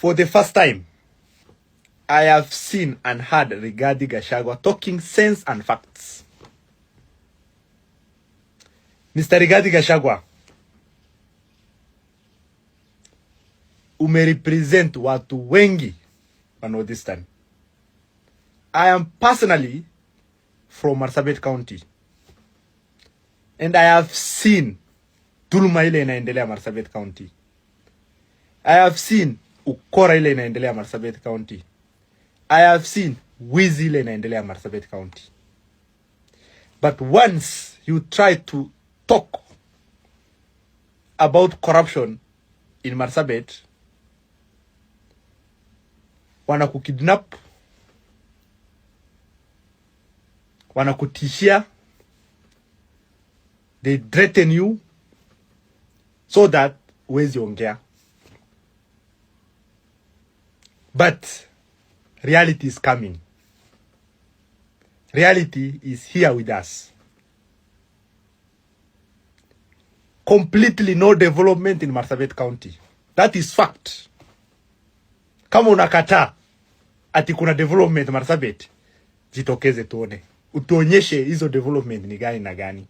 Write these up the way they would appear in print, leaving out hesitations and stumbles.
For the first time, I have seen and heard Rigathi Gachagua talking sense and facts. Mr. Rigathi Gachagua, umerepresent watu wengi wa Northeastern. I am personally from Marsabit County, and I have seen dhuluma ile inaendelea Marsabit County. I have seen ukora ile inaendelea Marsabit County. I have seen wizi ile inaendelea Marsabit County. But once you try to talk about corruption in Marsabit, wanakukidnap, wanakutishia, they threaten you so that huwezi ongea. But reality is coming. Reality is here with us. Completely no development in Marsabit County. That is fact. Kama unakataa ati kuna development Marsabit, jitokeze tuone. Utuonyeshe hizo development ni gani na gani.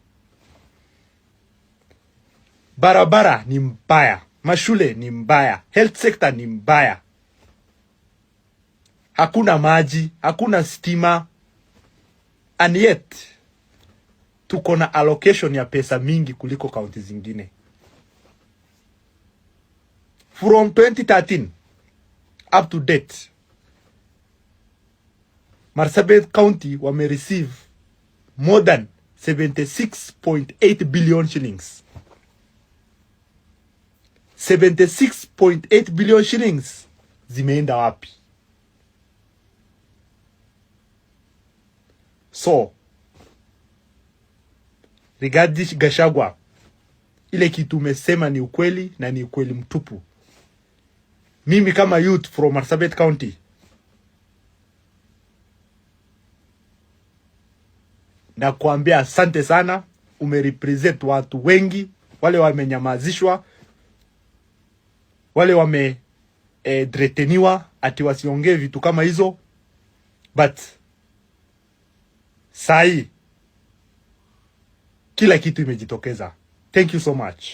Barabara ni mbaya, mashule ni mbaya, health sector ni mbaya. Hakuna maji, hakuna stima, and yet tuko na allocation ya pesa mingi kuliko county zingine. From 2013 up to date, Marsabit County wame receive more than 76.8 billion shillings. 76.8 billion shillings zimeenda wapi? So, Rigathi Gachagua, ile kitu umesema ni ukweli na ni ukweli mtupu. Mimi kama youth from Marsabit County, na kuambia asante sana, umerepresent watu wengi, wale wamenyamazishwa, wale wame threateniwa ati wasiongee vitu kama hizo, but sai kila kitu imejitokeza. Thank you so much.